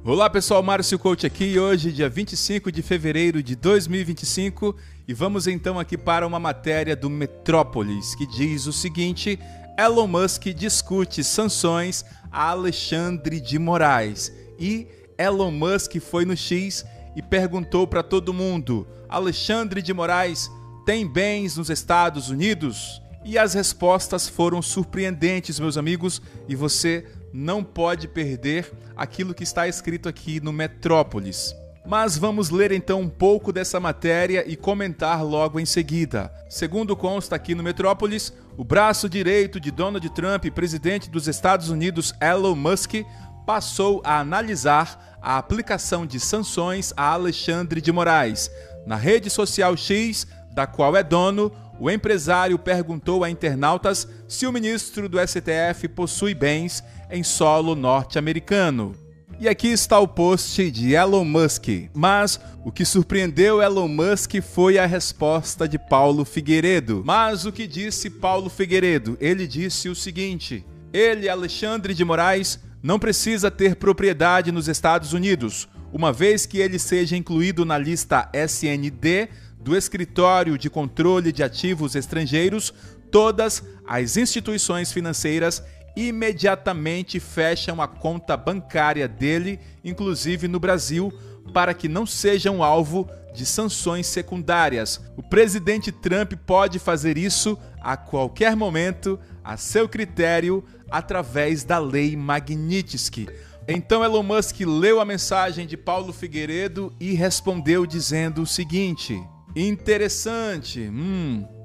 Olá pessoal, Márcio Coach aqui, hoje dia 25 de fevereiro de 2025 e vamos então aqui para uma matéria do Metrópolis que diz o seguinte: Elon Musk discute sanções a Alexandre de Moraes. E Elon Musk foi no X e perguntou para todo mundo: Alexandre de Moraes tem bens nos Estados Unidos? E as respostas foram surpreendentes, meus amigos, e você não pode perder aquilo que está escrito aqui no Metrópolis. Mas vamos ler então um pouco dessa matéria e comentar logo em seguida. Segundo consta aqui no Metrópolis, o braço direito de Donald Trump, presidente dos Estados Unidos, Elon Musk, passou a analisar a aplicação de sanções a Alexandre de Moraes. Na rede social X, da qual é dono, o empresário perguntou a internautas se o ministro do STF possui bens em solo norte-americano. E aqui está o post de Elon Musk. Mas o que surpreendeu Elon Musk foi a resposta de Paulo Figueiredo. Mas o que disse Paulo Figueiredo? Ele disse o seguinte: ele, Alexandre de Moraes, não precisa ter propriedade nos Estados Unidos, uma vez que ele seja incluído na lista SND do Escritório de Controle de Ativos Estrangeiros. Todas as instituições financeiras imediatamente fecham a conta bancária dele, inclusive no Brasil, para que não sejam alvo de sanções secundárias. O presidente Trump pode fazer isso a qualquer momento, a seu critério, através da Lei Magnitsky. Então Elon Musk leu a mensagem de Paulo Figueiredo e respondeu dizendo o seguinte: interessante.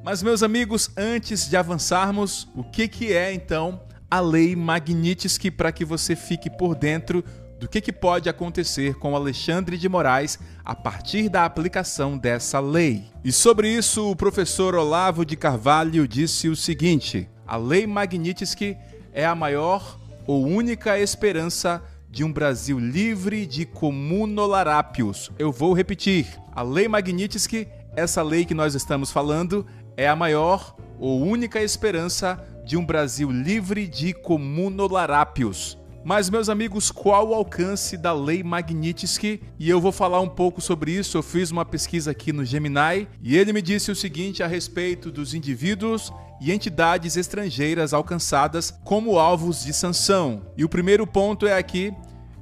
Mas meus amigos, antes de avançarmos, o que é então a Lei Magnitsky, para que você fique por dentro do que pode acontecer com Alexandre de Moraes a partir da aplicação dessa lei. E sobre isso, o professor Olavo de Carvalho disse o seguinte: a Lei Magnitsky é a maior ou única esperança de um Brasil livre de comunolarápios. Eu vou repetir: a Lei Magnitsky, essa lei que nós estamos falando, é a maior ou única esperança de um Brasil livre de comunolarápios. Mas, meus amigos, qual o alcance da Lei Magnitsky? E eu vou falar um pouco sobre isso. Eu fiz uma pesquisa aqui no Gemini e ele me disse o seguinte a respeito dos indivíduos e entidades estrangeiras alcançadas como alvos de sanção. E o primeiro ponto é aqui: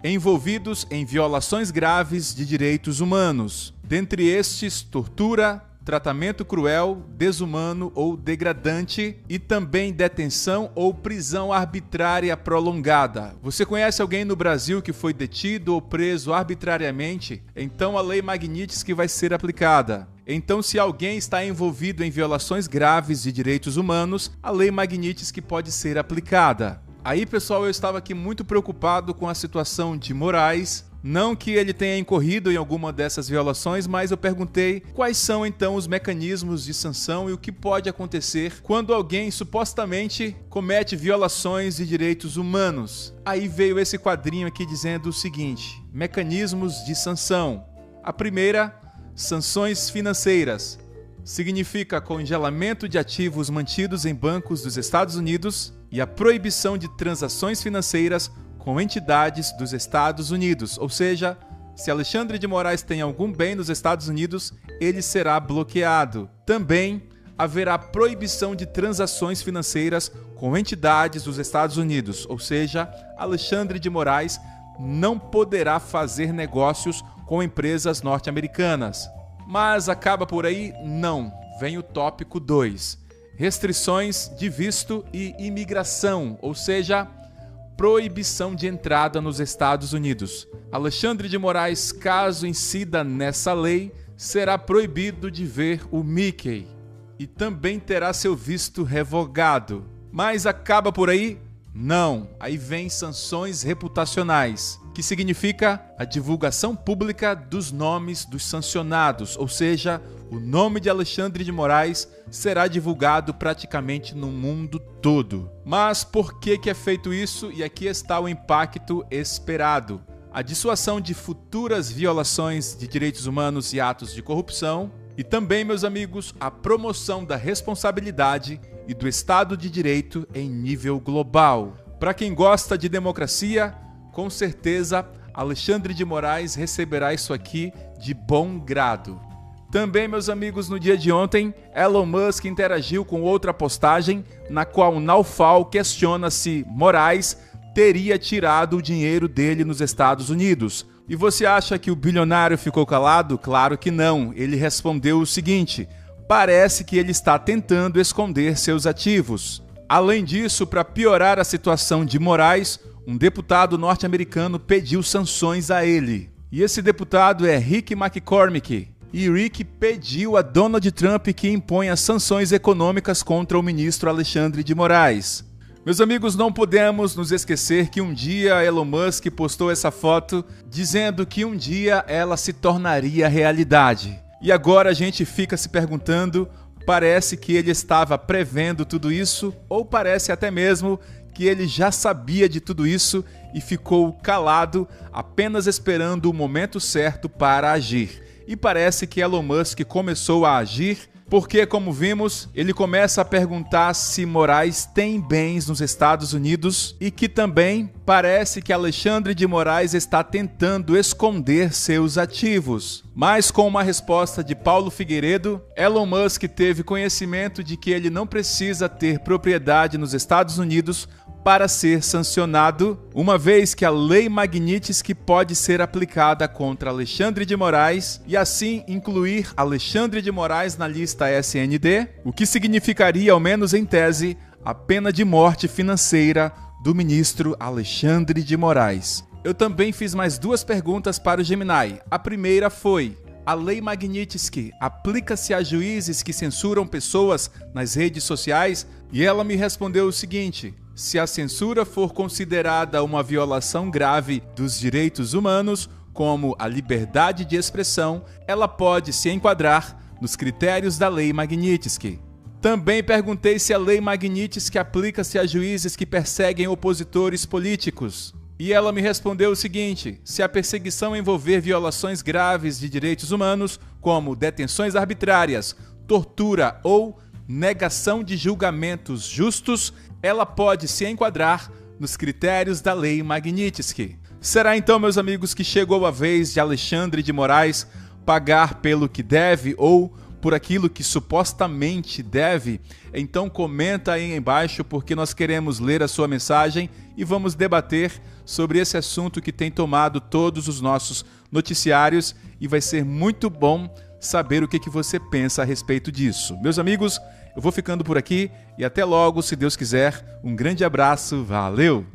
envolvidos em violações graves de direitos humanos. Dentre estes, tortura, tratamento cruel, desumano ou degradante e também detenção ou prisão arbitrária prolongada. Você conhece alguém no Brasil que foi detido ou preso arbitrariamente? Então a Lei Magnitsky vai ser aplicada. Então, se alguém está envolvido em violações graves de direitos humanos, a Lei Magnitsky pode ser aplicada. Aí, pessoal, eu estava aqui muito preocupado com a situação de Moraes. Não que ele tenha incorrido em alguma dessas violações, mas eu perguntei quais são então os mecanismos de sanção e o que pode acontecer quando alguém supostamente comete violações de direitos humanos. Aí veio esse quadrinho aqui dizendo o seguinte: mecanismos de sanção. A primeira, sanções financeiras. Significa congelamento de ativos mantidos em bancos dos Estados Unidos e a proibição de transações financeiras com entidades dos Estados Unidos. Ou seja, se Alexandre de Moraes tem algum bem nos Estados Unidos, ele será bloqueado. Também haverá proibição de transações financeiras com entidades dos Estados Unidos. Ou seja, Alexandre de Moraes não poderá fazer negócios com empresas norte-americanas. Mas acaba por aí? Não. Vem o tópico 2. Restrições de visto e imigração, ou seja, proibição de entrada nos Estados Unidos. Alexandre de Moraes, caso incida nessa lei, será proibido de ver o Mickey e também terá seu visto revogado. Mas acaba por aí? Não. Aí vem sanções reputacionais, que significa a divulgação pública dos nomes dos sancionados, ou seja, o nome de Alexandre de Moraes será divulgado praticamente no mundo todo. Mas por que é feito isso? E aqui está o impacto esperado: a dissuasão de futuras violações de direitos humanos e atos de corrupção, e também, meus amigos, a promoção da responsabilidade e do Estado de Direito em nível global. Para quem gosta de democracia, com certeza Alexandre de Moraes receberá isso aqui de bom grado. Também, meus amigos, no dia de ontem, Elon Musk interagiu com outra postagem na qual Naufal questiona se Moraes teria tirado o dinheiro dele nos Estados Unidos. E você acha que o bilionário ficou calado? Claro que não. Ele respondeu o seguinte: parece que ele está tentando esconder seus ativos. Além disso, para piorar a situação de Moraes, um deputado norte-americano pediu sanções a ele. E esse deputado é Rick McCormick. E Rick pediu a Donald Trump que imponha sanções econômicas contra o ministro Alexandre de Moraes. Meus amigos, não podemos nos esquecer que um dia Elon Musk postou essa foto dizendo que um dia ela se tornaria realidade. E agora a gente fica se perguntando, parece que ele estava prevendo tudo isso ou parece até mesmo que ele já sabia de tudo isso e ficou calado, apenas esperando o momento certo para agir. E parece que Elon Musk começou a agir porque, como vimos, ele começa a perguntar se Moraes tem bens nos Estados Unidos e que também parece que Alexandre de Moraes está tentando esconder seus ativos. Mas com uma resposta de Paulo Figueiredo, Elon Musk teve conhecimento de que ele não precisa ter propriedade nos Estados Unidos para ser sancionado, uma vez que a Lei Magnitsky pode ser aplicada contra Alexandre de Moraes e assim incluir Alexandre de Moraes na lista SND, o que significaria, ao menos em tese, a pena de morte financeira do ministro Alexandre de Moraes. Eu também fiz mais duas perguntas para o Gemini. A primeira foi: a Lei Magnitsky aplica-se a juízes que censuram pessoas nas redes sociais? E ela me respondeu o seguinte: se a censura for considerada uma violação grave dos direitos humanos, como a liberdade de expressão, ela pode se enquadrar nos critérios da Lei Magnitsky. Também perguntei se a Lei Magnitsky aplica-se a juízes que perseguem opositores políticos. E ela me respondeu o seguinte: se a perseguição envolver violações graves de direitos humanos, como detenções arbitrárias, tortura ou negação de julgamentos justos, ela pode se enquadrar nos critérios da Lei Magnitsky. Será então, meus amigos, que chegou a vez de Alexandre de Moraes pagar pelo que deve ou por aquilo que supostamente deve? Então comenta aí embaixo, porque nós queremos ler a sua mensagem e vamos debater sobre esse assunto que tem tomado todos os nossos noticiários e vai ser muito bom saber o que você pensa a respeito disso. Meus amigos, eu vou ficando por aqui e até logo, se Deus quiser. Um grande abraço, valeu!